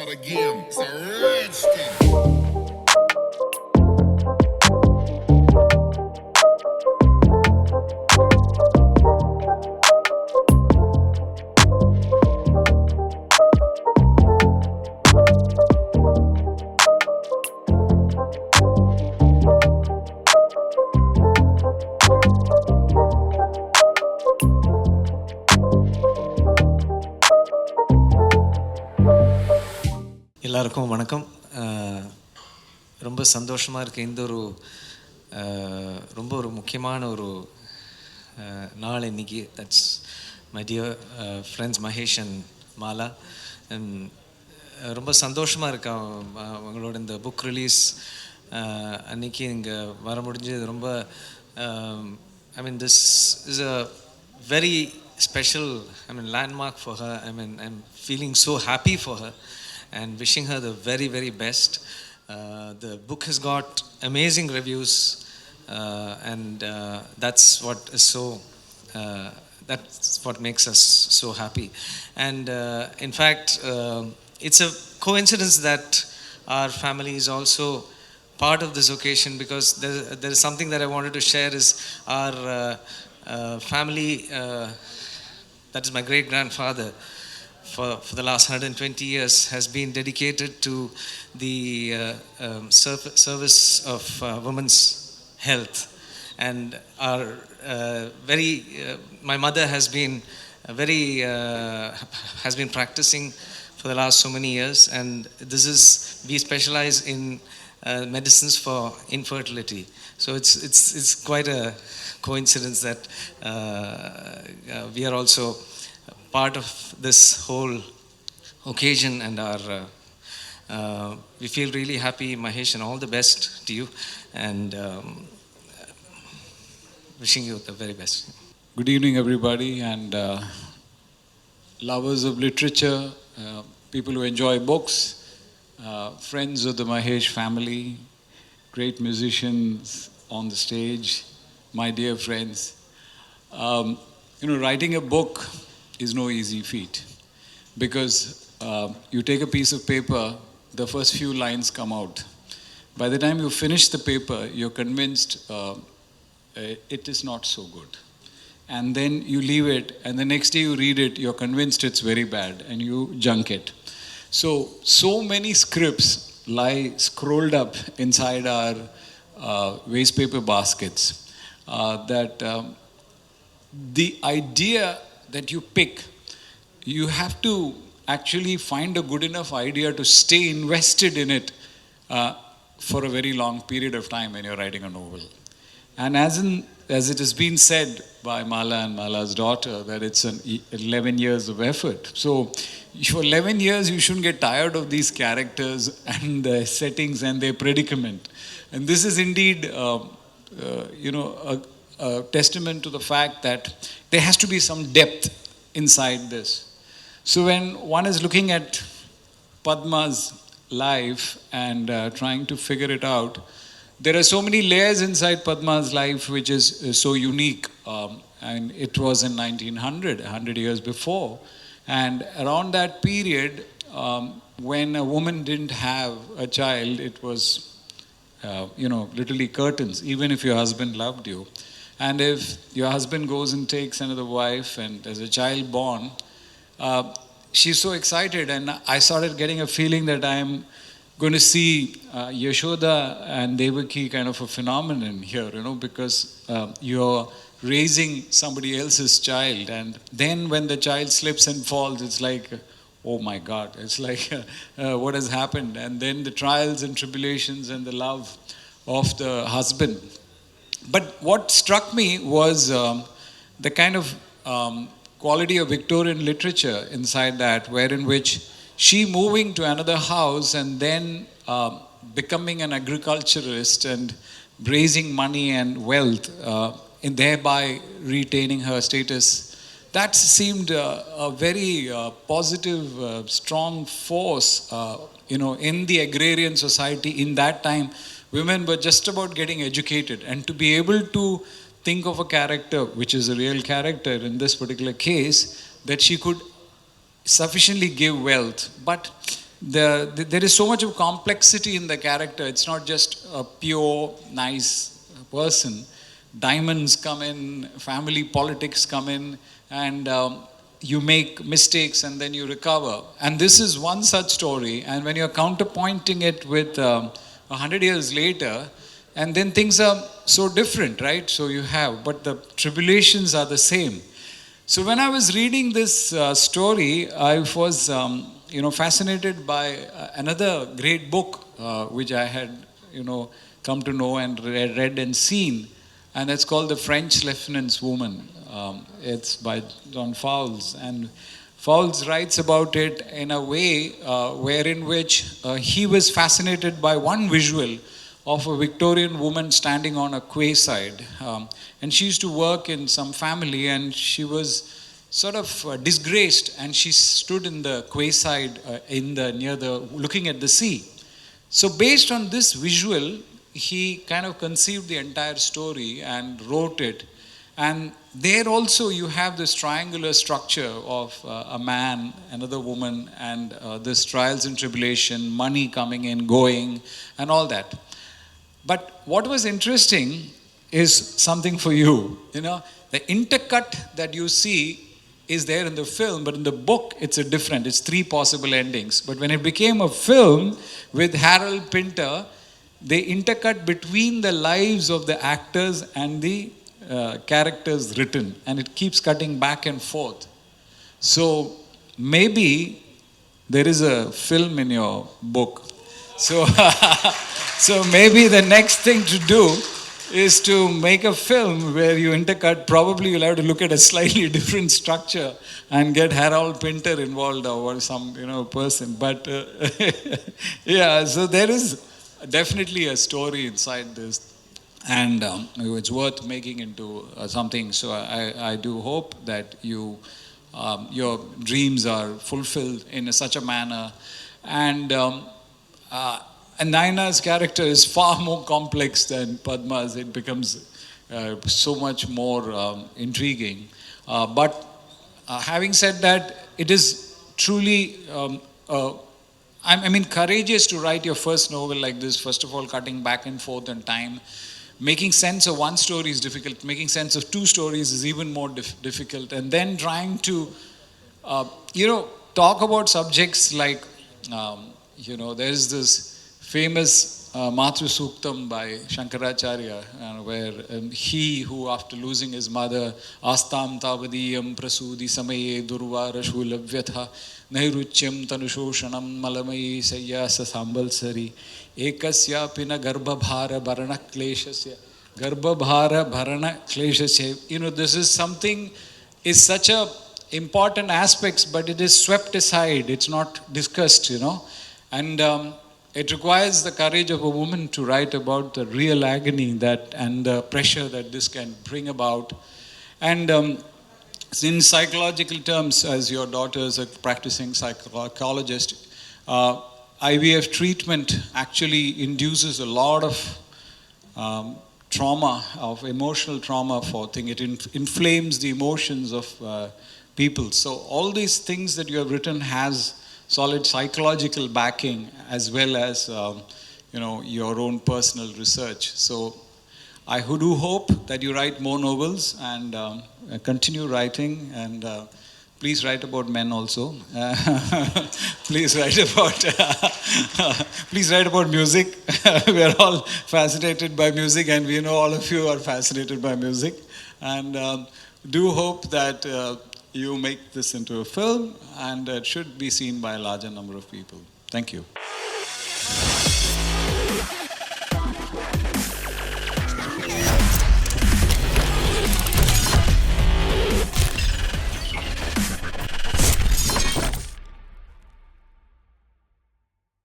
start again. It's a rich thing. எல்லாருக்கும் வணக்கம். ரொம்ப சந்தோஷமாக இருக்குது. இந்த ஒரு ரொம்ப ஒரு முக்கியமான ஒரு நாள் இன்னைக்கு. That's my dear friends Mahesh and Mala. ரொம்ப சந்தோஷமாக இருக்கா அவங்களோட இந்த புக் ரிலீஸ் அன்றைக்கி இங்கே வர முடிஞ்சது. ரொம்ப I mean this is a very special, landmark for her. I'm feeling so happy for her and wishing her the very, very best. The book has got amazing reviews, and that's what is so that's what makes us so happy. And in fact, it's a coincidence that our family is also part of this occasion, because there is something that I wanted to share. Is our family, that is my great-grandfather, for the last 120 years has been dedicated to the service of women's health. And our my mother has been has been practicing for the last so many years, and we specialize in medicines for infertility. So it's quite a coincidence that we are also part of this whole occasion, and we feel really happy, Mahesh, and all the best to you, and wishing you the very best. Good evening, everybody, and lovers of literature, people who enjoy books, friends of the Mahesh family, great musicians on the stage, my dear friends. Writing a book is no easy feat, because you take a piece of paper, the first few lines come out. By the time you finish the paper, you're convinced it is not so good. And then you leave it, and the next day you read it, you're convinced it's very bad, and you junk it. So many scripts lie scrolled up inside our waste paper baskets, that the idea that you pick, you have to actually find a good enough idea to stay invested in it for a very long period of time when you're writing a novel. And as it has been said by Mala and Mala's daughter, that it's 11 years of effort. So for 11 years, you shouldn't get tired of these characters and their settings and their predicament. And this is indeed, a testament to the fact that there has to be some depth inside this. So when one is looking at Padma's life and trying to figure it out, there are so many layers inside Padma's life which is so unique. And it was in 1900, 100 years before. And around that period, when a woman didn't have a child, it was, literally curtains, even if your husband loved you. And if your husband goes and takes another wife and there's a child born, she's so excited, and I started getting a feeling that I'm going to see Yashoda and Devaki kind of a phenomenon here, because you're raising somebody else's child, and then when the child slips and falls, it's like, oh my God, it's like what has happened? And then the trials and tribulations and the love of the husband. But what struck me was the kind of quality of Victorian literature inside that, wherein which she moving to another house and then becoming an agriculturist and raising money and wealth, and thereby retaining her status, that seemed a very positive, strong force, in the agrarian society in that time. Women were just about getting educated, and to be able to think of a character, which is a real character in this particular case, that she could sufficiently give wealth, but there is so much of complexity in the character. It's not just a pure, nice person. Diamonds come in, family politics come in, and you make mistakes and then you recover. And this is one such story. And when you're counterpointing it with 100 years later, and then things are so different, right? So you have, but the tribulations are the same. So when I was reading this story, I was, fascinated by another great book which I had, come to know and read and seen, and it's called The French Lieutenant's Woman. It's by John Fowles, and Fowles writes about it in a way wherein which he was fascinated by one visual of a Victorian woman standing on a quayside. And she used to work in some family, and she was sort of disgraced, and she stood in the quayside looking at the sea. So based on this visual, he kind of conceived the entire story and wrote it. And there also you have this triangular structure of a man, another woman, and this trials and tribulation, money coming in, going, and all that. But what was interesting is something for you. The intercut that you see is there in the film, but in the book it's it's 3 possible endings. But when it became a film with Harold Pinter, they intercut between the lives of the actors and the characters written, and it keeps cutting back and forth. So maybe there is a film in your book. So, so maybe the next thing to do is to make a film where you intercut. Probably you'll have to look at a slightly different structure and get Harold Pinter involved or some person. But yeah, so there is definitely a story inside this, and it's worth making into something. So I do hope that your dreams are fulfilled in such a manner. And Naina's character is far more complex than Padma's. It becomes so much more intriguing. But having said that, it is truly, courageous to write your first novel like this. First of all, cutting back and forth in time. Making sense of one story is difficult. Making sense of 2 stories is even more difficult. And then trying to, talk about subjects like, there is this famous Matru Suktam by Shankaracharya, where he who, after losing his mother, Astam Tavadiyam Prasudi Samaye Durvara Shulavyatha Nairuchyam Tanusoshanam Malamayi Sayyasa Sambalsari Ekasya Pina Garbhabhara Bharana Kleshasya Garbhabhara Bharana Kleshasya. This is something, is such a important aspects, but it is swept aside. It's not discussed, and it requires the courage of a woman to write about the real agony and the pressure that this can bring about. And in psychological terms, as your daughter is a practicing psychologist, IVF treatment actually induces a lot of trauma, of emotional trauma for things. It inflames the emotions of people. So all these things that you have written has solid psychological backing, as well as your own personal research. So I do hope that you write more novels and continue writing, and please write about men also. Please write about music. We are all fascinated by music, and we know all of you are fascinated by music, and do hope that you make this into a film, and it should be seen by a larger number of people. Thank you.